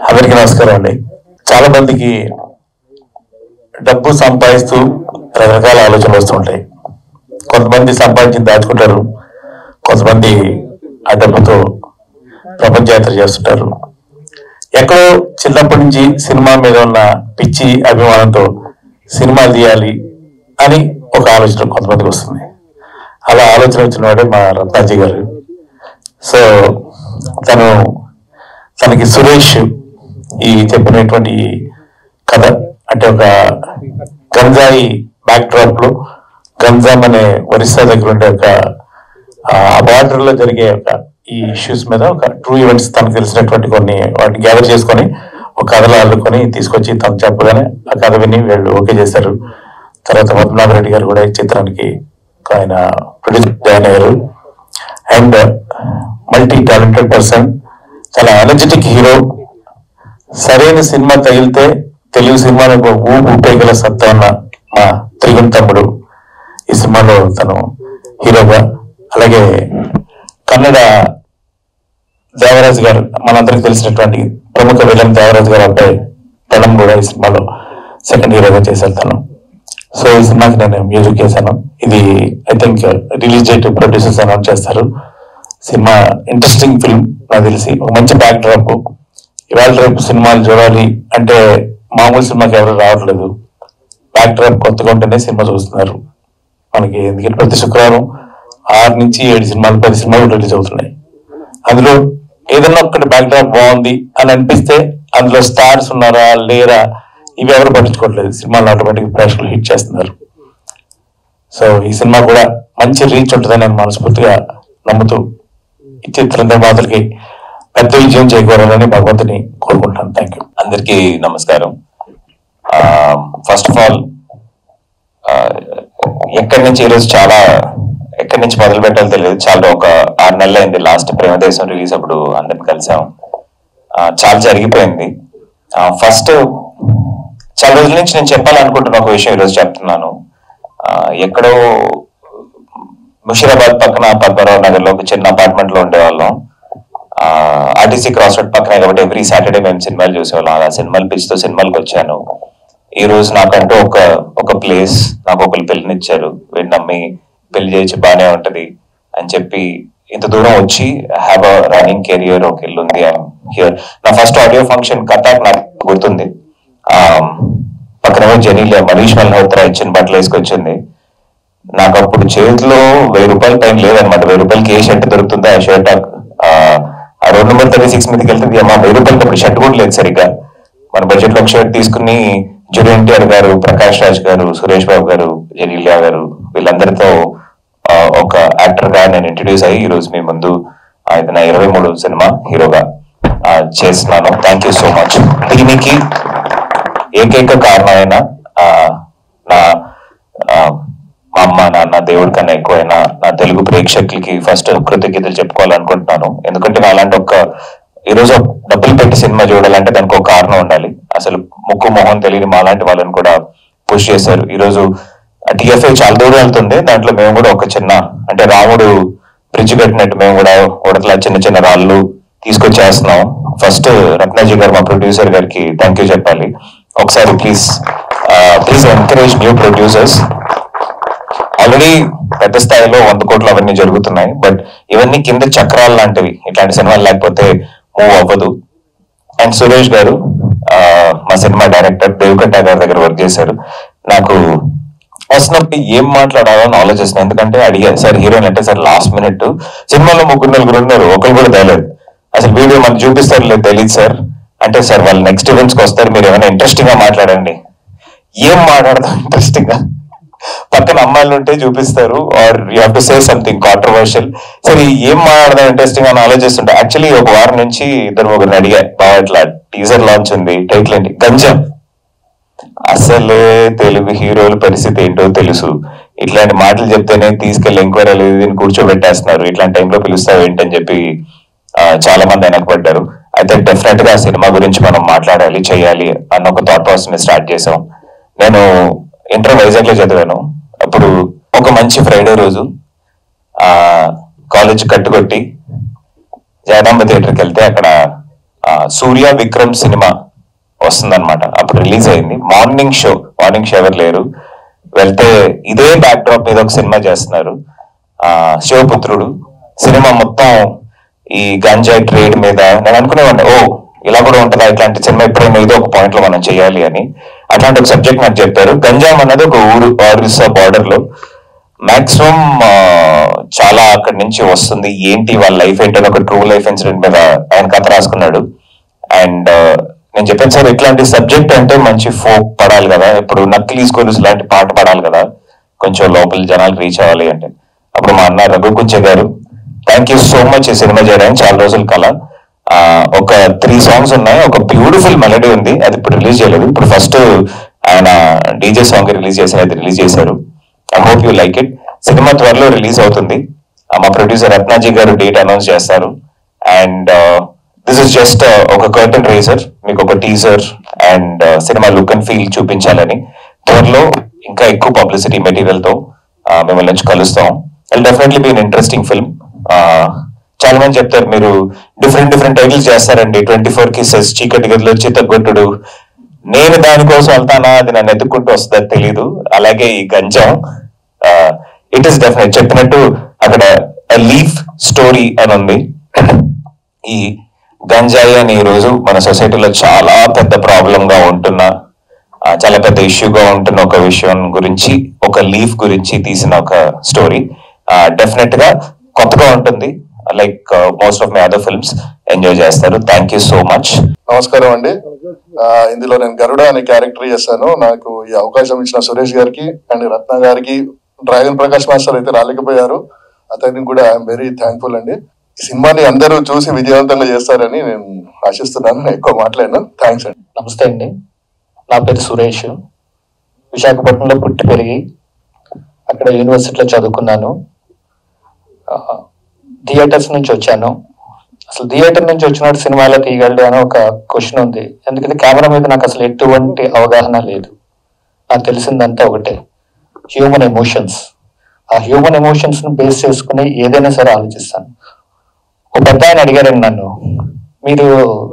అందరికీ నమస్కారం అండి. చాలా మందికి డబ్బు సంపాదిస్తూ రకరకాల ఆలోచనలు వస్తుంటాయి. కొంతమంది సంపాదించి దాచుకుంటారు, కొంతమంది ఆ డబ్బుతో ప్రపంచయాత్ర చేస్తుంటారు. ఎక్కడో చిన్నప్పటి నుంచి సినిమా మీద ఉన్న పిచ్చి అభిమానంతో సినిమాలు తీయాలి అని ఒక ఆలోచన కొంతమందికి వస్తుంది. అలా ఆలోచన వచ్చిన వాడే మా రత్నాజీ గారు. సో తనకి సురేష్ ఈ చెప్పినటువంటి కథ అంటే ఒక గంజాయి బ్యాక్ డ్రాప్ లో గంజాం అనే ఒరిస్సా దగ్గర ఉండే ఒక బార్డర్ లో జరిగే ఒక ఈ ఇష్యూస్ మీద ఒక ట్రూ ఈవెంట్స్ తనకు తెలిసినటువంటి కొన్ని వాటిని గ్యాదర్ చేసుకొని ఒక కథలో అల్లుకొని తీసుకొచ్చి తను చెప్పగానే ఆ కథ విని వీళ్ళు ఓకే చేశారు. తర్వాత పద్మనాభ రెడ్డి గారు కూడా ఈ చిత్రానికి ఆయన ప్రొడ్యూసర్ జాయిన్ అయ్యారు. అండ్ మల్టీ టాలెంటెడ్ పర్సన్, చాలా ఎనర్జెటిక్ హీరో. సరైన సినిమా తగిలితే తెలుగు సినిమాని ఊపేయగల సత్తా ఉన్న మా త్రిగుణ తమ్ముడు ఈ సినిమాలో తను హీరోగా. అలాగే కన్నడ దేవరాజు గారు, మనందరికి తెలిసినటువంటి ప్రముఖ విలన్ దేవరాజు గారు అబ్బాయి ప్రణమ్ కూడా ఈ సినిమాలో సెకండ్ హీరోగా చేశారు తను. సో ఈ సినిమాకి నేను మ్యూజిక్ చేశాను. ఇది I think release date producers announce చేస్తారు. సినిమా ఇంట్రెస్టింగ్ ఫిల్మ్ నాకు తెలిసి, ఒక మంచి బ్యాక్ డ్రాప్. ఇవాళ రేపు సినిమాలు చూడాలి అంటే మామూలు సినిమాకి ఎవరు రావట్లేదు, బ్యాక్ డ్రాప్ కొత్తగా ఉంటేనే సినిమా చూస్తున్నారు మనకి. ఎందుకంటే ప్రతి శుక్రవారం 6 నుంచి 7 సినిమాలు 10 సినిమాలు రిలీజ్ అవుతున్నాయి. అందులో ఏదన్నా ఒక్కటి బ్యాక్ డ్రాప్ బాగుంది అని అనిపిస్తే అందులో స్టార్స్ ఉన్నారా లేరా ఇవి ఎవరు పట్టించుకోవట్లేదు. సినిమాలు ఆటోమేటిక్ ప్రేక్షకులు హిట్ చేస్తున్నారు. సో ఈ సినిమా కూడా మంచి రీచ్ ఉంటుందని నేను మనస్ఫూర్తిగా నమ్ముతూ ఈ చిత్ర నిర్మాతలకి పెద్ద విజయం చేకూరాలని భగవంతుని కోరుకుంటాను. Thank you. అందరికీ నమస్కారం. ఫస్ట్ ఆఫ్ ఆల్ ఎక్కడి నుంచి ఈరోజు ఎక్కడి నుంచి మొదలు పెట్టాలో తెలియదు. చాలా ఒక 6 నెలలు అయింది లాస్ట్ ప్రేమదేశం రిలీజ్ అప్పుడు అందరిని కలిసాం. చాలా జరిగిపోయింది. ఫస్ట్ చాలా రోజుల నుంచి నేను చెప్పాలనుకుంటున్న ఒక విషయం ఈరోజు చెప్తున్నాను. ఎక్కడో ముషీరాబాద్ పక్కన పద్మరావు నగర్ లో ఒక చిన్న అపార్ట్మెంట్ లో ఉండేవాళ్ళం. ఆర్టీసీ క్రాస్ రోడ్ పక్కనే కాబట్టి ఎవ్రీ సాటర్డే మేము సినిమాలు చూసేవాళ్ళం. అలా సినిమాలు పిచ్చితో సినిమాలకు వచ్చాను. ఈ రోజు నాకంటూ ఒక ప్లేస్, నాకు ఒకరు పిల్లనిచ్చారు. వీడిని నమ్మి పెళ్లి చేయొచ్చు, బాగానే ఉంటది అని చెప్పి ఇంత దూరం వచ్చి హ్యావ్ అ రన్నింగ్ కెరియర్, ఒక ఇల్లు ఉంది. హియర్ నా ఫస్ట్ ఆడియో ఫంక్షన్ కథ నాకు గుర్తుంది. పక్కన జనీలియా మనీష్ మల్హోత్రా ఇచ్చిన బట్టలు వేసుకొచ్చింది. నాకు అప్పుడు చేతిలో 1000 రూపాయల పైన లేదనమాట. 1000 రూపాయలకి ఏ షర్ట్ దొరుకుతుందో ఆ షర్ట్ ఆ రోడ్ నెంబర్ 36 మీదకి వెళ్తుంది. అమ్మా 1000 రూపాయలకి అప్పుడు షర్ట్ కూడా లేదు సరిగ్గా. మన బడ్జెట్ లో ఒక షర్ట్ తీసుకుని జూనియర్ ఎన్టీఆర్ గారు, ప్రకాష్ రాజ్ గారు, సురేష్ బాబు గారు, జనీలియా గారు వీళ్ళందరితో ఒక యాక్టర్ గా నేను ఇంట్రడ్యూస్ అయ్యి ఈ రోజు మీ ముందు ఇది నా 23వ సినిమా హీరోగా చేస్తున్నాను. Thank you so much. దీనికి ఏకైక కారణమైన నా మా అమ్మ నాన్న, దేవుడి కన్నా ఎక్కువైనా నా తెలుగు ప్రేక్షకులకి ఫస్ట్ కృతజ్ఞతలు చెప్పుకోవాలనుకుంటున్నాను. ఎందుకంటే అలాంటి ఈరోజు డబ్బులు పెట్టి సినిమా చూడాలంటే దానికి ఒక కారణం ఉండాలి. అసలు ముక్కు మొహం తెలియని మా లాంటి వాళ్ళని కూడా పుష్ చేశారు. ఈరోజు టిఎఫ్ఐ చాలా దూరం వెళ్తుంది. దాంట్లో మేము కూడా ఒక చిన్న, అంటే రాముడు బ్రిడ్జ్ కట్టినట్టు మేము కూడా ఉడతల చిన్న చిన్న రాళ్ళు తీసుకొచ్చేస్తున్నాం. ఫస్ట్ రత్నాజీ గారు మా ప్రొడ్యూసర్ గారికి థ్యాంక్ యూ చెప్పాలి. ఒకసారి please encourage new producers. Already పెద్ద స్థాయిలో 100 కోట్లు అవన్నీ జరుగుతున్నాయి. బట్ ఇవన్నీ కింద చక్రాలు లాంటివి. ఇట్లాంటి సినిమాలు లేకపోతే మూవ్ అవ్వదు. అండ్ సురేష్ గారు మా సినిమా డైరెక్టర్ దేవకట్ట గారి దగ్గర వర్క్ చేశారు. నాకు వస్తున్నప్పుడు ఏం మాట్లాడాలో అని ఆలోచిస్తున్నాను. ఎందుకంటే అడిగారు, సార్ హీరోయిన్ అంటే సార్ లాస్ట్ మినిట్ సినిమాలో 3-4 ఉన్నారు, ఒకరు కూడా తెలియదు. అసలు వీడియో మనకు చూపిస్తారు లేదు తెలియదు సార్ అంటే, సార్ వాళ్ళు నెక్స్ట్ ఈవెంట్స్ కి వస్తారు, మీరు ఏమైనా ఇంట్రెస్టింగ్ గా మాట్లాడండి. ఏం మాట్లాడదాం ఇంట్రెస్టింగ్ గా? పక్కన అమ్మాయిలు ఉంటే చూపిస్తారు, are you have to say something controversial. సరే ఏం మాట్లాడదాం ఇంట్రెస్టింగ్ అని ఆలోచిస్తుంటే యాక్చువల్లీ ఒక వారం నుంచి 2-3 అడిగా, బాగా ఇట్లా టీజర్ లాంచ్ ఉంది, టైటిల్ ఏంటి? గంజం. అసలే తెలుగు హీరోల పరిస్థితి ఏంటో తెలుసు. ఇట్లాంటి మాటలు చెప్తేనే తీసుకెళ్లి ఎంక్వైరీలు దీన్ని కూర్చోబెట్టేస్తున్నారు. ఇట్లాంటి టైంలో పిలుస్తావు ఏంటని చెప్పి చాలా మంది వెనకబడ్డారు. అయితే డెఫినెట్ గా సినిమా గురించి మనం మాట్లాడాలి, చేయాలి అన్న ఒక థాట్ ప్రాసెస్ స్టార్ట్ చేసాం. నేను ఇంటర్ వైజాగ్ లో చదివాను. అప్పుడు ఒక మంచి ఫ్రైడే రోజు కాలేజ్ కట్టుకొట్టి జగదాంబ థియేటర్కి వెళ్తే అక్కడ సూర్య విక్రమ్ సినిమా వస్తుందన్నమాట. అప్పుడు రిలీజ్ అయింది. మార్నింగ్ షో ఎవరు లేరు, వెళ్తే ఇదే బ్యాక్ డ్రాప్ మీద ఒక సినిమా చేస్తున్నారు, శివపుత్రుడు. సినిమా మొత్తం ఈ గంజాయి ట్రేడ్ మీద. నేను అనుకునేవాడిని, ఓ ఇలా కూడా ఉంటుందా ఇట్లాంటి సినిమా, ఎప్పుడైనా ఏదో ఒక పాయింట్ లో మనం చేయాలి అని. అట్లాంటి ఒక సబ్జెక్ట్ నాకు చెప్పారు. గంజాం అన్నది ఒక ఊరు ఒరిస్సా బార్డర్ లో. మాక్సిమం చాలా అక్కడి నుంచి వస్తుంది, ఏంటి వాళ్ళ లైఫ్ ఏంటని ఒక ట్రూ లైఫ్ ఇన్సిడెంట్ మీద ఆయన కథ రాసుకున్నాడు. అండ్ నేను చెప్పాను సార్, ఇట్లాంటి సబ్జెక్ట్ అంటే మంచి ఫోక్ పడాలి కదా, ఇప్పుడు నక్లీ స్కూల్స్ లాంటి పాట పడాలి కదా, కొంచెం లోపల జనాలు రీచ్ అవ్వాలి అంటే. అప్పుడు మా అన్న రఘు కుంచె గారు, థ్యాంక్ యూ సో మచ్ ఈ సినిమా చేయడానికి, చాలా రోజుల కల. ఒక 3 songs ఉన్నాయి, ఒక బ్యూటిఫుల్ మెలడీ ఉంది, అది ఇప్పుడు రిలీజ్ చేయలేదు. ఇప్పుడు ఫస్ట్ ఆయన డీజే సాంగ్ రిలీజ్ చేశారు, అది రిలీజ్ చేశారు. I hope you like it. Cinema త్వరలో రిలీజ్ అవుతుంది. మా ప్రొడ్యూసర్ రత్నాజీ గారు డేట్ అనౌన్స్ చేస్తారు. అండ్ దిస్ ఇస్ జస్ట్ ఒక కర్టన్ రేజర్, మీకు ఒక teaser and cinema look and feel చూపించాలని. త్వరలో ఇంకా ఎక్కువ పబ్లిసిటీ మెటీరియల్ తో మిమ్మల్ని నుంచి కలుస్తాం. It definitely be an interesting film. చాలా మంది చెప్తారు మీరు డిఫరెంట్ టైటిల్స్ చేస్తారండి, 24 Kisses, చీకటి గదిలో చిత్తగొట్టుడు. నేను దానికోసం వెళ్తానా, అది నన్ను ఎత్తుక్కుంటూ వస్తుందో తెలీదు. అలాగే ఈ గంజాం, ఇట్ ఈస్ డెఫినెట్ చెప్పినట్టు అక్కడ లీఫ్ స్టోరీ అని ఉంది. ఈ గంజాయి అని ఈ రోజు మన సొసైటీలో చాలా పెద్ద ప్రాబ్లం గా ఉంటున్న, చాలా పెద్ద ఇష్యూగా ఉంటున్న ఒక విషయం గురించి, ఒక లీఫ్ గురించి తీసిన ఒక స్టోరీ. డెఫినెట్ గా కొత్తగా ఉంటుంది. Like most of my other films enjoy చేస్తారు. Thank you so much. నమస్కారం అండి. ఇందులో నేను గరుడ అనే క్యారెక్టర్ చేశాను. నాకు ఈ అవకాశం ఇచ్చిన సురేష్ గారికి అండ్ రత్న గారికి, డ్రాగన్ ప్రకాష్ మాస్టర్ అయితే రాలేకపోయారు, అతనికి కూడా ఐఎమ్ వెరీ థ్యాంక్ఫుల్ అండి. ఈ సినిమాని అందరూ చూసి విజయవంతంగా చేస్తారని నేను ఆశిస్తున్నాను. ఎక్కువ మాట్లాడినా థ్యాంక్స్ అండి. నమస్తే అండి, నా పేరు సురేష్. విశాఖపట్నంలో పుట్టి పెరిగి అక్కడ యూనివర్సిటీలో చదువుకున్నాను. థియేటర్స్ నుంచి వచ్చాను. అసలు థియేటర్ నుంచి వచ్చినట్టు సినిమాలో తీయగలడు అని ఒక క్వశ్చన్ ఉంది. ఎందుకంటే కెమెరా మీద నాకు అసలు ఎటువంటి అవగాహన లేదు. నాకు తెలిసిందంతా ఒకటే, హ్యూమన్ ఎమోషన్స్. ఆ హ్యూమన్ ఎమోషన్స్ ను బేస్ చేసుకుని ఏదైనా సరే ఆలోచిస్తాను. ఒక పెద్ద ఆయన అడిగారండి నన్ను, మీరు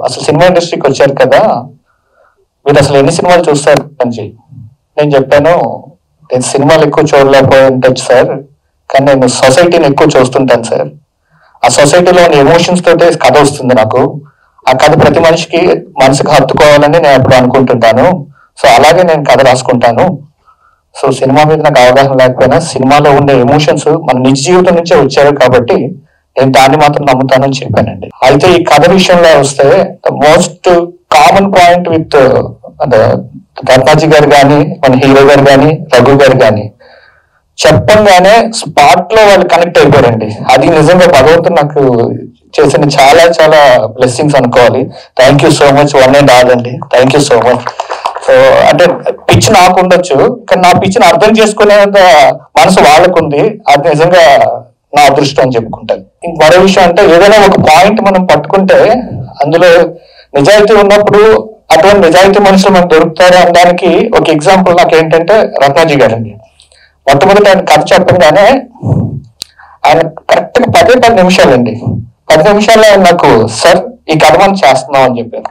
అసలు సినిమా ఇండస్ట్రీకి వచ్చారు కదా, మీరు అసలు ఎన్ని సినిమాలు చూస్తారు అని. నేను చెప్పాను, నేను సినిమాలు ఎక్కువ చూడలేకపోయి ఉండొచ్చు సార్, కానీ నేను సొసైటీని ఎక్కువ చూస్తుంటాను సార్. ఆ సొసైటీలో ఉన్న ఎమోషన్స్ తోటే కథ వస్తుంది నాకు. ఆ కథ ప్రతి మనిషికి మనసుకు హత్తుకోవాలని నేను ఎప్పుడు అనుకుంటుంటాను. సో అలాగే నేను కథ రాసుకుంటాను. సో సినిమా మీద నాకు అవగాహన లేకపోయినా సినిమాలో ఉండే ఎమోషన్స్ మన నిజ జీవితం నుంచే వచ్చారు కాబట్టి నేను దాన్ని మాత్రం నమ్ముతానని చెప్పానండి. అయితే ఈ కథ విషయంలో వస్తే the most common point with Ratnaji గారు కానీ, మన హీరో గారు కానీ, రఘు గారు కానీ, చెప్పంగానే స్పాట్ లో వాళ్ళు కనెక్ట్ అయిపోయారండి. అది నిజంగా భగవంతుడు నాకు చేసిన చాలా చాలా బ్లెస్సింగ్స్ అనుకోవాలి. Thank you so much, one and all అండి. Thank you so much. So అంటే పిచ్ నాకు ఉండొచ్చు, కానీ నా పిచ్ని అర్థం చేసుకునేంత మనసు వాళ్ళకుంది. అది నిజంగా నా అదృష్టం అని చెప్పుకుంటాను. మరో విషయం అంటే, ఏదైనా ఒక పాయింట్ మనం పట్టుకుంటే అందులో నిజాయితీ ఉన్నప్పుడు అటువంటి నిజాయితీ మనుషులు మనకు దొరుకుతారు అనడానికి ఒక ఎగ్జాంపుల్ నాకు ఏంటంటే రత్నాజీ గారండి. మొట్టమొదటి ఆయన కథ చెప్పగానే ఆయన కరెక్ట్ గా 10 నిమిషాలండి, 10 నిమిషాల్లో ఆయన నాకు, సార్ ఈ కథ మనం చేస్తున్నాం అని చెప్పారు.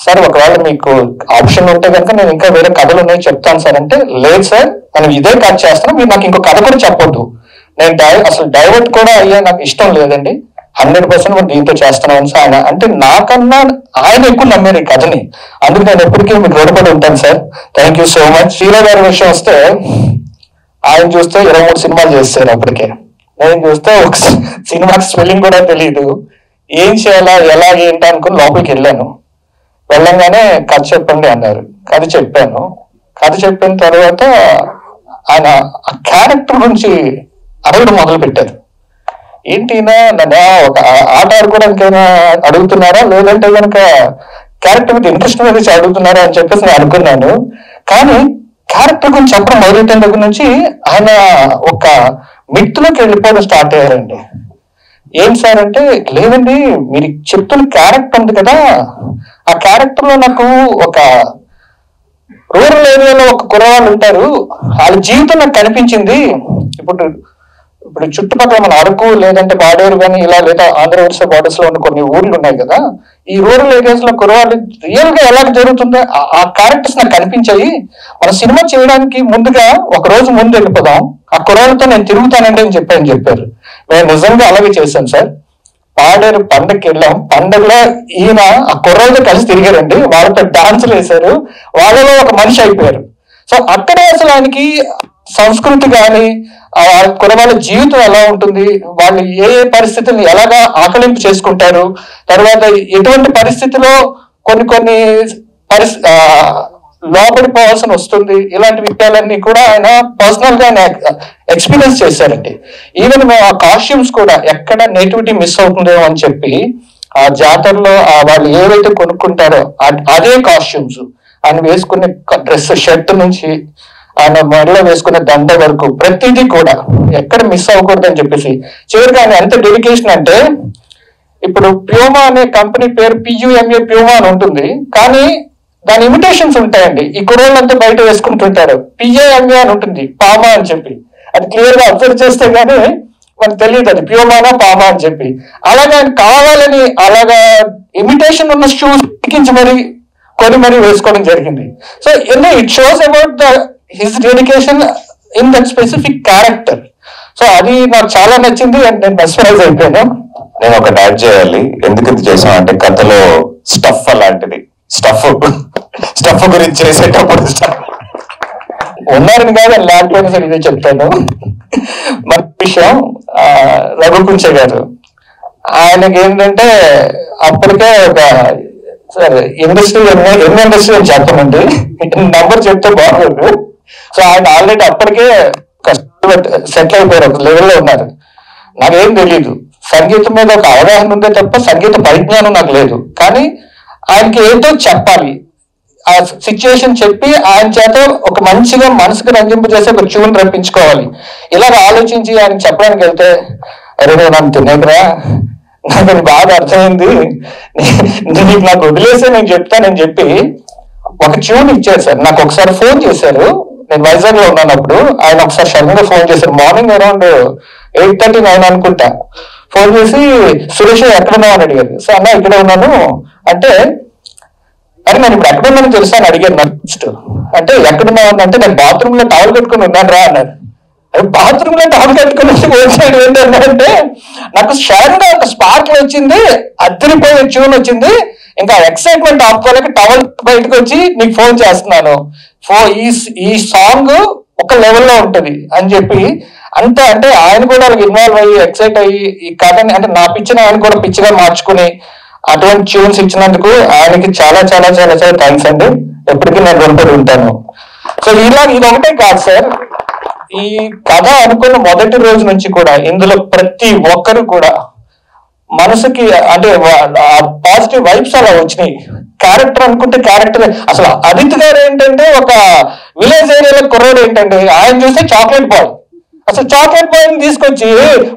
సార్ ఒకవేళ మీకు ఆప్షన్ ఉంటే కనుక నేను ఇంకా వేరే కథలు ఉన్నాయి చెప్తాను సార్ అంటే, లేదు సార్ మనం ఇదే కథ చేస్తున్నాం, మీరు నాకు ఇంకో కథ కూడా చెప్పొద్దు, నేను అసలు డైవర్ట్ కూడా అయ్యే నాకు ఇష్టం లేదండి, 100% మనం దీంతో చేస్తున్నామని సార్ ఆయన అంటే, నాకన్నా ఆయన ఎక్కువ నమ్మారు ఈ కథని. అందుకు నేను ఎప్పటికీ మీకు రుణపడి ఉంటాను sir. Thank you so much. Hero గారి విషయం వస్తే, ఆయన చూస్తే 23 సినిమాలు చేస్తారు అప్పటికే. నేను చూస్తే ఒక సినిమాకి స్పెల్లింగ్ కూడా తెలియదు. ఏం చేయాలా, ఎలా ఏంటి అనుకుని లోపలికి వెళ్ళాను. వెళ్ళంగానే కథ చెప్పండి అన్నారు. కథ చెప్పాను. కథ చెప్పిన తర్వాత ఆయన ఆ క్యారెక్టర్ గురించి అడగడం మొదలు పెట్టారు. ఏంటి నన్ను ఒక ఆట ఆడుకోవడానికైనా అడుగుతున్నారా, లేదంటే కనుక క్యారెక్టర్ మీద ఇంట్రెస్ట్ మీద అడుగుతున్నారా అని చెప్పేసి నేను అనుకున్నాను. కానీ క్యారెక్టర్ గురించి చెప్పడం మొదలెట్టిన దగ్గర నుంచి ఆయన ఒక మిత్తులోకి వెళ్ళిపోవడం స్టార్ట్ అయ్యారండి. ఏం సార్ అంటే, లేదండి మీరు చెప్తున్న క్యారెక్టర్ ఉంది కదా, ఆ క్యారెక్టర్ లో నాకు ఒక రూరల్ ఏరియాలో ఒక కుర్రవాళ్ళు ఉంటారు, వాళ్ళ జీవితం నాకు కనిపించింది. ఇప్పుడు ఇప్పుడు చుట్టుపక్కల మన అరకు లేదంటే బాడేరు కానీ ఇలా లేదా ఆంధ్రప్రదేశ్ బార్డర్స్ లో ఉన్న కొన్ని ఊర్లు ఉన్నాయి కదా, ఈ రూరల్ ఏరియాస్ లో కుర్రవాళ్ళు రియల్ గా ఎలా జరుగుతుందో ఆ క్యారెక్టర్స్ నాకు కనిపించాయి. మన సినిమా చేయడానికి ముందుగా ఒక రోజు ముందు వెళ్ళిపోదాం, ఆ కుర్రాళ్ళతో నేను తిరుగుతానండి అని చెప్పారు. మేము నిజంగా అలాగే చేశాం సార్. పాడేరు పండగకి వెళ్ళాం, పండగలో ఈయన ఆ కుర్రాళ్ళతో కలిసి తిరిగారండి, వాళ్ళతో డాన్సులు వేశారు, వాళ్ళలో ఒక మనిషి అయిపోయారు. సో అక్కడే అసలు ఆయనకి సంస్కృతి కానీ ఆ కుర్రవాళ్ళ జీవితం ఎలా ఉంటుంది, వాళ్ళు ఏ ఏ పరిస్థితుల్ని ఎలాగా ఆకలింపు చేసుకుంటారు, తర్వాత ఎటువంటి పరిస్థితిలో కొన్ని లోపడిపోవాల్సి వస్తుంది, ఇలాంటి విషయాలన్నీ కూడా ఆయన పర్సనల్ గా ఎక్స్పీరియన్స్ చేశారండి. ఈవెన్ మేము ఆ కాస్ట్యూమ్స్ కూడా ఎక్కడ నేటివిటీ మిస్ అవుతుందేమో అని చెప్పి ఆ జాతరలో వాళ్ళు ఏవైతే కొనుక్కుంటారో అదే కాస్ట్యూమ్స్ ఆయన వేసుకునే డ్రెస్, షర్ట్ నుంచి ఆయన మెడలో వేసుకునే దండ వరకు ప్రతిదీ కూడా ఎక్కడ మిస్ అవ్వకూడదు అని చెప్పేసి చివరికి ఆయన ఎంత డెడికేషన్ అంటే, ఇప్పుడు ప్యూమా అనే కంపెనీ పేరు PUMA ప్యూమా అని ఉంటుంది, కానీ దాని ఇమిటేషన్స్ ఉంటాయండి. ఈ కుర్రోళ్ళంతా బయట వేసుకుంటుంటారు, PAMA అని ఉంటుంది, పామా అని చెప్పి. అది క్లియర్ గా అబ్జర్వ్ చేస్తే గానీ మనకు తెలియదు అది ప్యూమానా పామా అని చెప్పి. అలాగే ఆయన కావాలని అలాగా ఇమిటేషన్ ఉన్న షూస్ ఎక్కించి మరి వేసుకోవడం జరిగింది. So it shows about his dedication in that specific character. So అది నాకు చాలా నచ్చింది అండ్ నేను మెస్మరైజ్ అయిపోయాను. నేను ఒకటి యాడ్ చేయాలి, ఎందుకు ఇది చేసాం అంటే కథలో స్టఫ్ అలాంటిది. స్టఫ్ గురించి చేసేటప్పుడు ఉన్నారని కాదు, లేకపోయినా సరే ఇదే చెప్తాను. మన విషయం రఘుకుంచ గారు, ఆయనకి ఏంటంటే అప్పటికే ఒక సరే ఇండస్ట్రీ ఎన్ని ఇండస్ట్రీ అని చెప్పనండి, నంబర్ చెప్తే బాగోదు. సో ఆయన ఆల్రెడీ అప్పటికే సెటిల్ అయిపోయారు, ఒక లెవెల్లో ఉన్నారు. నాకేం తెలియదు, సంగీతం మీద ఒక అవగాహన ఉందే తప్ప సంగీత పరిజ్ఞానం నాకు లేదు. కానీ ఆయనకి ఏంటో చెప్పాలి, ఆ సిచ్యుయేషన్ చెప్పి ఆయన చేత ఒక మంచిగా మనసుకు రంజింపజేసి ఒక ట్యూన్ రప్పించుకోవాలి. ఇలాగ ఆలోచించి ఆయన చెప్పడానికి వెళ్తే, అరే నువ్వు నన్ను తినేకరా, నాకు బాగా అర్థమైంది, నీకు నాకు వదిలేసే నేను చెప్తానని చెప్పి ఒక ట్యూన్ ఇచ్చారు సార్. నాకు ఒకసారి ఫోన్ చేశారు, నేను వైజాగ్ లో ఉన్నాను అప్పుడు. ఆయన ఒకసారి సడన్గా ఫోన్ చేశారు, మార్నింగ్ అరౌండ్ 8:39 అనుకుంటా. ఫోన్ చేసి సురేష్ ఎక్కడున్నావు అని అడిగారు. సో అన్న ఇక్కడే ఉన్నాను అంటే, అరే నేను ఇప్పుడు ఎక్కడున్నాను తెలుసా అని అడిగారు నెక్స్ట్. అంటే ఎక్కడున్నావు అంటే, నేను బాత్రూమ్ లో టవల్ కట్టుకుని ఉన్నాను రా అన్నారు. బాత్రూమ్ లో టవల్ కట్టుకుని వచ్చాడు ఏంటంటే, నాకు షార్ట్ గా ఒక స్పార్క్ వచ్చింది, అద్దరిపోయే ట్యూన్ వచ్చింది, ఇంకా ఎక్సైట్మెంట్ ఆపుకోలేక టవల్ బయటకు వచ్చి నీకు ఫోన్ చేస్తున్నాను, ఈ సాంగ్ ఒక లెవెల్లో ఉంటది అని చెప్పి అంతే. అంటే ఆయన కూడా ఇన్వాల్వ్ అయ్యి ఎక్సైట్ అయ్యి ఈ కథని, అంటే నా పిచ్చిని ఆయన కూడా పిచ్చిగా మార్చుకుని అటువంటి ట్యూన్స్ ఇచ్చినందుకు ఆయనకి చాలా చాలా చాలా చాలా థ్యాంక్స్ అండి. ఎప్పటికీ నేను రుణపడి ఉంటాను. సో ఇది ఒకటే కాదు సార్, ఈ కథ అనుకున్న మొదటి రోజు నుంచి కూడా ఇందులో ప్రతి ఒక్కరు కూడా మనసుకి అంటే పాజిటివ్ వైబ్స్ అలా వచ్చినాయి. క్యారెక్టర్ అనుకుంటే క్యారెక్టర్ అసలు అదిత్ గారు ఏంటంటే ఒక విలేజ్ ఏరియాలో కుర్రోడు ఏంటంటే, ఆయన చూస్తే చాక్లెట్ బాయ్, అసలు చాక్లెట్ బాయ్ తీసుకొచ్చి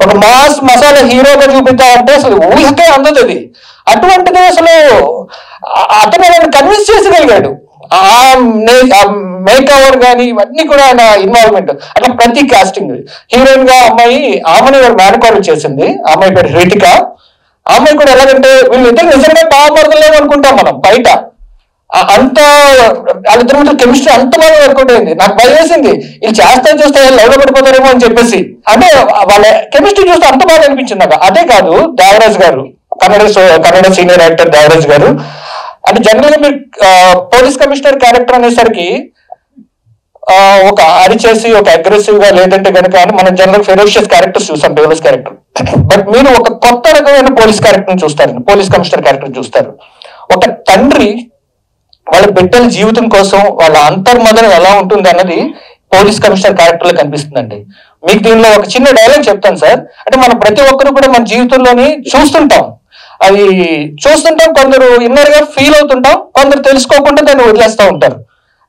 ఒక మాస్ మసాలా హీరోగా చూపిస్తా అంటే అసలు ఊహకే అందదు అది. అటువంటిది అసలు అతను నన్ను కన్విన్స్ చేసగలిగాడు. మేక్ ఓవర్ కానీ ఇవన్నీ కూడా ఆయన ఇన్వాల్వ్మెంట్. అట్లా ప్రతి కాస్టింగ్ హీరోయిన్ గా ఆమెని మేనకోడలు చేసింది, అమ్మాయి పేరు రితిక. ఆ అమ్మాయి కూడా ఎలాగంటే వీళ్ళిద్దరు నిజంగా బాగుపడలేము అనుకుంటాం మనం బయట, అంత వాళ్ళిద్దరి మధ్య కెమిస్ట్రీ అంత బాగా వర్కౌట్ అయింది. నాకు భయం వేసింది వీళ్ళు చేస్తే చూస్తే లవ్ పడిపోతారేమో అని చెప్పేసి. అంటే వాళ్ళ కెమిస్ట్రీ చూస్తే అంత బాగా అనిపించింది నాకు. అదే కాదు దేవరాజ్ గారు, కన్నడ సీనియర్ యాక్టర్ దేవరాజ్ గారు. అంటే జనరల్ గా మీరు పోలీస్ కమిషనర్ క్యారెక్టర్ అనేసరికి ఒక అరిచేసి ఒక అగ్రెసివ్ గా లేదంటే కనుక అని మనం జనరల్ ఫెరోషియస్ క్యారెక్టర్స్ చూస్తాం, పోలీస్ క్యారెక్టర్. బట్ మీరు ఒక కొత్త రకమైన పోలీస్ క్యారెక్టర్ చూస్తారు, పోలీస్ కమిషనర్ క్యారెక్టర్ చూస్తారు. ఒక తండ్రి వాళ్ళ బిడ్డల జీవితం కోసం వాళ్ళ అంతర్మదనం ఎలా ఉంటుంది అన్నది పోలీస్ కమిషనర్ క్యారెక్టర్ లో కనిపిస్తుందండి. మీకు దీనిలో ఒక చిన్న డైలాగ్ చెప్తాను సార్. అంటే మనం ప్రతి ఒక్కరు కూడా మన జీవితంలోని చూస్తుంటాం, కొందరు ఇన్నర్ గా ఫీల్ అవుతుంటాం, కొందరు తెలుసుకోకుండా దాన్ని వదిలేస్తూ ఉంటారు.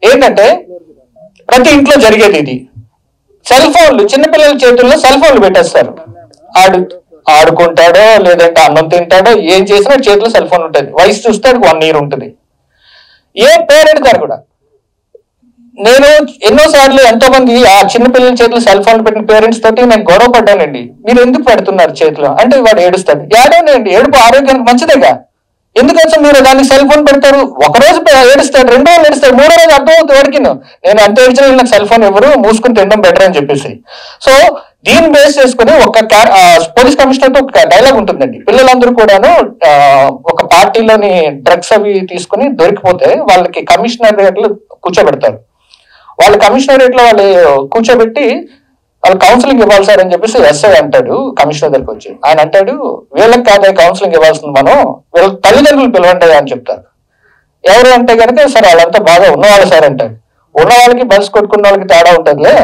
ఏంటంటే ప్రతి ఇంట్లో జరిగేది ఇది. సెల్ ఫోన్లు, చిన్నపిల్లల చేతుల్లో సెల్ ఫోన్లు పెట్టేస్తారు. ఆడుకుంటాడో లేదంటే అన్నం తింటాడో ఏం చేసినా చేతిలో సెల్ ఫోన్ ఉంటుంది. వయసు చూస్తే 1 year ఉంటుంది. ఏ పేరెంట్ గారు కూడా నేను ఎన్నోసార్లు ఎంతో మంది ఆ చిన్న పిల్లల చేతులు సెల్ ఫోన్లు పెట్టిన పేరెంట్స్ తోటి నేను గొడవ పడ్డానండి. మీరు ఎందుకు పెడుతున్నారు చేతిలో అంటే వాడు ఏడుస్తాడు. ఏడవనండి, ఏడుపు ఆరోగ్యానికి మంచిదేగా. ఎందుకంటే మీరు దానికి సెల్ ఫోన్ పెడతారు, ఒకరోజు ఏడుస్తాడు, 2 రోజులు ఏడుస్తాడు, 3వ రోజు అర్థమవుతుంది వాడికి నేను అంత ఏడ్చిన నాకు సెల్ ఫోన్ ఎవరు మూసుకుని తినడం బెటర్ అని చెప్పేసి. సో దీన్ని బేస్ చేసుకుని ఒక పోలీస్ కమిషనర్ ఒక డైలాగ్ ఉంటుందండి. పిల్లలందరూ కూడాను ఒక పార్టీలోని డ్రగ్స్ అవి తీసుకుని దొరికిపోతే వాళ్ళకి కమిషనరేట్లు కూర్చోబెడతారు. వాళ్ళ కమిషనరేట్ లో వాళ్ళు కూర్చోబెట్టి వాళ్ళు కౌన్సిలింగ్ ఇవ్వాలి సార్ అని చెప్పేసి ఎస్ఐ అంటాడు కమిషనర్ దగ్గరికి వచ్చి. ఆయన అంటాడు, వీళ్ళకి కాదే కౌన్సిలింగ్ ఇవ్వాల్సింది, మనం వీళ్ళ తల్లిదండ్రులు పిలవండి అని చెప్తారు. ఎవరు అంటే కనుక సార్ వాళ్ళంతా బాగా ఉన్నవాళ్ళు సార్ అంటారు. ఉన్న వాళ్ళకి బస్ కొట్టుకున్న వాళ్ళకి తేడా ఉంటుందిలే.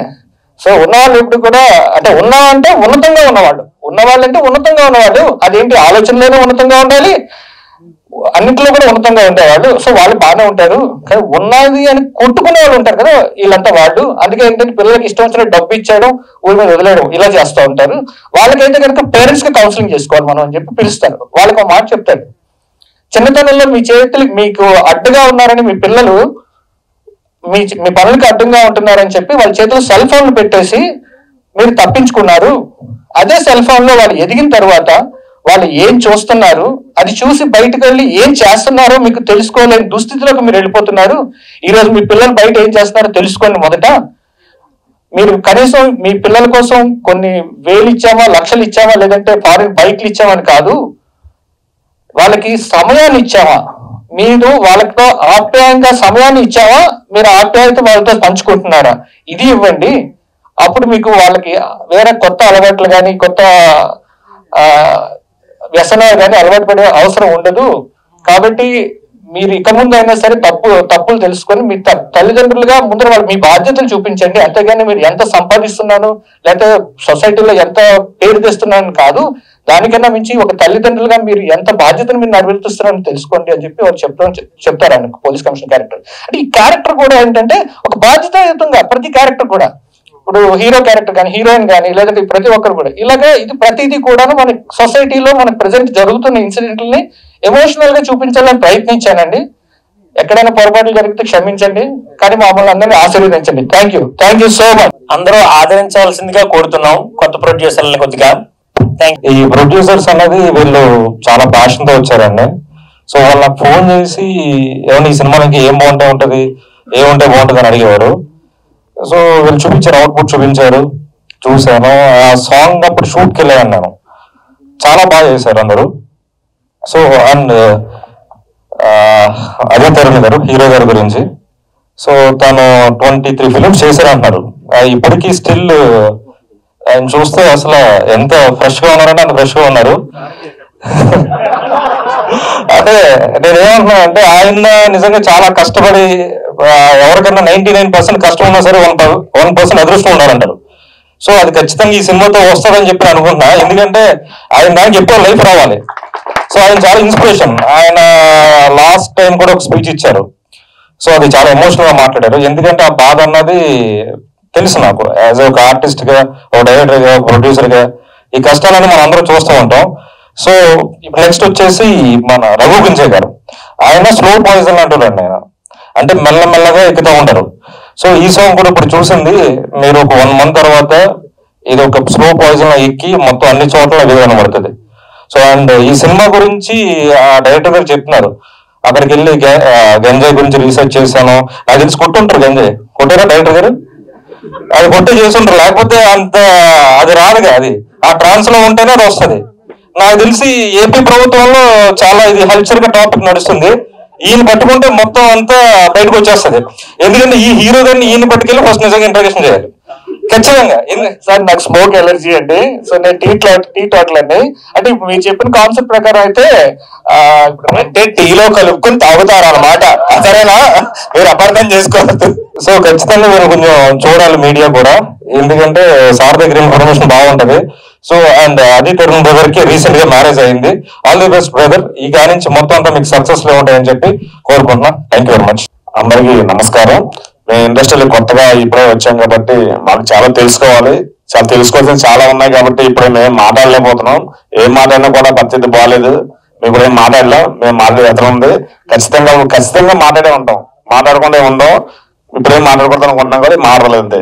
సో ఉన్నవాళ్ళు ఎప్పుడు కూడా అంటే ఉన్నవాళ్ళంటే ఉన్నతంగా ఉన్నవాళ్ళు, ఉన్నవాళ్ళంటే ఉన్నతంగా ఉన్నవాళ్ళు. అదేంటి ఆలోచనలోనే ఉన్నతంగా ఉండాలి, అన్నింటిలో కూడా ఉన్నతంగా ఉండేవాళ్ళు. సో వాళ్ళు బాగానే ఉంటారు. కానీ ఉన్నది అని కొట్టుకునే వాళ్ళు ఉంటారు కదా, వీళ్ళంతా వాళ్ళు. అందుకే ఏంటంటే పిల్లలకి ఇష్టం వచ్చిన డబ్బు ఇచ్చేయడం, ఊరి మీద వదిలేయడం ఇలా చేస్తూ ఉంటారు. వాళ్ళకైతే కనుక పేరెంట్స్ కి కౌన్సిలింగ్ చేసుకోవాలి మనం అని చెప్పి పిలుస్తారు. వాళ్ళకి ఒక మాట చెప్తాడు, చిన్నతనంలో మీ చేతులు మీకు అడ్డుగా ఉన్నారని మీ పిల్లలు మీ పనులకి అడ్డంగా ఉంటున్నారని చెప్పి వాళ్ళ చేతులు సెల్ ఫోన్లు పెట్టేసి మీరు తప్పించుకున్నారు. అదే సెల్ ఫోన్ లో వాళ్ళు ఎదిగిన తర్వాత వాళ్ళు ఏం చూస్తున్నారు, అది చూసి బయటకు వెళ్ళి ఏం చేస్తున్నారో మీకు తెలుసుకోలేని దుస్థితిలోకి మీరు వెళ్ళిపోతున్నారు. ఈ రోజు మీ పిల్లలు బయట ఏం చేస్తున్నారో తెలుసుకోండి. మొదట మీరు కనీసం మీ పిల్లల కోసం కొన్ని వేలు ఇచ్చామా, లక్షలు ఇచ్చామా, లేదంటే ఫారిన్ బైక్లు ఇచ్చామని కాదు, వాళ్ళకి సమయాన్ని ఇచ్చామా, మీరు వాళ్ళతో ఆప్యాయంగా సమయాన్ని ఇచ్చామా, మీరు ఆప్యాయత వాళ్ళతో పంచుకుంటున్నారా, ఇది ఇవ్వండి. అప్పుడు మీకు వాళ్ళకి వేరే కొత్త అలవాట్లు కానీ కొత్త వ్యసనాలు కానీ అలవాటు పడే అవసరం ఉండదు. కాబట్టి మీరు ఇక ముందు అయినా సరే తప్పులు తెలుసుకొని మీ తల్లిదండ్రులుగా ముందర వాళ్ళు మీ బాధ్యతలు చూపించండి. అంతేగాని మీరు ఎంత సంపాదిస్తున్నాను లేకపోతే సొసైటీలో ఎంత పేరు తెస్తున్నాను కాదు, దానికన్నా మించి ఒక తల్లిదండ్రులుగా మీరు ఎంత బాధ్యతను మీరు నెరవేరుస్తున్నారని తెలుసుకోండి అని చెప్పి వాళ్ళు చెప్తారు ఆయన పోలీస్ కమిషనర్ క్యారెక్టర్. అంటే ఈ క్యారెక్టర్ కూడా ఏంటంటే ఒక బాధ్యతాయుతంగా ప్రతి క్యారెక్టర్ కూడా, ఇప్పుడు హీరో క్యారెక్టర్ కానీ హీరోయిన్ కానీ లేదంటే ప్రతి ఒక్కరు కూడా ఇలాగే ఇది ప్రతిదీ కూడా మన సొసైటీలో మనకు ప్రెసెంట్ జరుగుతున్న ఇన్సిడెంట్లని ఎమోషనల్ గా చూపించాలని ప్రయత్నించానండి. ఎక్కడైనా పొరపాట్లు జరిగితే క్షమించండి, కానీ మమ్మల్ని అందరినీ ఆశీర్వదించండి. Thank you so much. అందరూ ఆదరించాల్సిందిగా కోరుతున్నాం కొత్త ప్రొడ్యూసర్లని కొద్దిగా. ఈ ప్రొడ్యూసర్స్ అన్నది వీళ్ళు చాలా ప్యాషన్ తో వచ్చారండి. సో వాళ్ళకి ఫోన్ చేసి ఏమన్నా ఈ సినిమాకి ఏం బాగుంటే ఉంటది, ఏముంటే బాగుంటుంది అని అడిగేవారు. సో వీళ్ళు చూపించారు, అవుట్పుట్ చూపించారు, చూశాను. ఆ సాంగ్ అప్పుడు షూట్కి వెళ్ళాను నేను, చాలా బాగా చేశారు అందరూ. సో అండ్ అజయ్ తరుణ్ గారు హీరో గారి గురించి, సో తను 23 ఫిలిమ్స్ చేశారు అంటున్నారు. ఇప్పటికీ స్టిల్ ఆయన చూస్తే అసలు ఎంత ఫ్రెష్ గా ఉన్నారంటే అంత ఫ్రెష్ గా ఉన్నారు. అదే నేనేమంటున్నా అంటే ఆయన నిజంగా చాలా కష్టపడి, ఎవరికన్నా 99% కష్టం ఉన్నా సరే 1% అదృష్టం ఉండాలంటారు. సో అది ఖచ్చితంగా ఈ సినిమాతో వస్తుందని చెప్పి అనుకుంటున్నా. ఎందుకంటే ఆయన నాకు ఎప్పుడో లైఫ్ రావాలి. సో ఆయన చాలా ఇన్స్పిరేషన్. ఆయన లాస్ట్ టైం కూడా ఒక స్పీచ్ ఇచ్చారు. సో అది చాలా ఎమోషనల్ గా మాట్లాడారు. ఎందుకంటే ఆ బాధ అన్నది తెలుసు నాకు, యాజ్ ఒక ఆర్టిస్ట్ గా, ఒక డైరెక్టర్ గా, ప్రొడ్యూసర్ గా ఈ కష్టాలని మనం అందరం చూస్తూ ఉంటాం. సో ఇప్పుడు నెక్స్ట్ వచ్చేసి మన రఘు గుంజయ్ గారు, ఆయన స్లో పాయిజన్ అంటారండి. ఆయన అంటే మెల్లమెల్లగా ఎక్కుతూ ఉంటారు. సో ఈ సాంగ్ కూడా ఇప్పుడు చూసింది మీరు ఒక 1 month తర్వాత ఇది ఒక స్లో పాయిజన్ ఎక్కి మొత్తం అన్ని చోట్ల ఇది కనబడుతుంది. సో అండ్ ఈ సినిమా గురించి ఆ డైరెక్టర్ గారు చెప్తున్నారు, అక్కడికి వెళ్ళి గంజాయి గురించి రీసెర్చ్ చేశాను. నాకు తెలిసి కొట్టుంటారు, గంజాయి కొట్టారా డైరెక్టర్ గారు? అది కొట్టే చేస్తుంటారు, లేకపోతే అంత అది రాదుగా. అది ఆ ట్రాన్స్ లో ఉంటేనే అది వస్తుంది. నాకు తెలిసి ఏపీ ప్రభుత్వంలో చాలా ఇది హెల్చర్ గా టాపిక్ నడుస్తుంది. ఈయన పట్టుకుంటే మొత్తం అంతా బయటకు వచ్చేస్తుంది. ఎందుకంటే ఈ హీరో గారిని ఈయన పట్టుకెళ్ళి ఫస్ట్ నిజంగా ఇంట్రడక్షన్ చేయాలి ఖచ్చితంగా. సార్ నాకు స్మోక్ ఎలర్జీ అండి. సో నేను టీ టాట్లండి. అంటే ఇప్పుడు మీరు చెప్పిన కాన్సెప్ట్ ప్రకారం అయితే అంటే టీలో కలుపుకొని తాగుతారు అన్నమాట, సరేనా? మీరు అపార్థం చేసుకోవద్దు. సో ఖచ్చితంగా మీరు కొంచెం చూడాలి మీడియా కూడా, ఎందుకంటే సార్ దగ్గర ఇన్ఫర్మేషన్ బాగుంటది. సో అండ్ అది తరుణ్ బ్రదర్ కి రీసెంట్ గా మ్యారేజ్ అయింది. All the best brother. ఈ గారి నుంచి మొత్తం అంతా మీకు సక్సెస్ లో ఉంటాయని చెప్పి కోరుకుంటున్నా. Thank you very much. అందరికీ నమస్కారం. మేము ఇండస్ట్రీలో కొత్తగా ఇప్పుడే వచ్చాం కాబట్టి మాకు చాలా తెలుసుకోవాల్సిన చాలా ఉన్నాయి కాబట్టి ఇప్పుడే మేము మాట్లాడలేకపోతున్నాం. ఏం మాట్లాడినా కూడా పరిస్థితి బాగాలేదు. మేము కూడా ఏం మాట్లాడలేం. మేము మాట్లాడే ఎత్తనం ఉంది. ఖచ్చితంగా మాట్లాడే ఉంటాం, మాట్లాడకుండా ఉందాం. ఇప్పుడేం మాట్లాడకూడదు అనుకుంటున్నాం కదా మాట్లాడలేదు అంతే.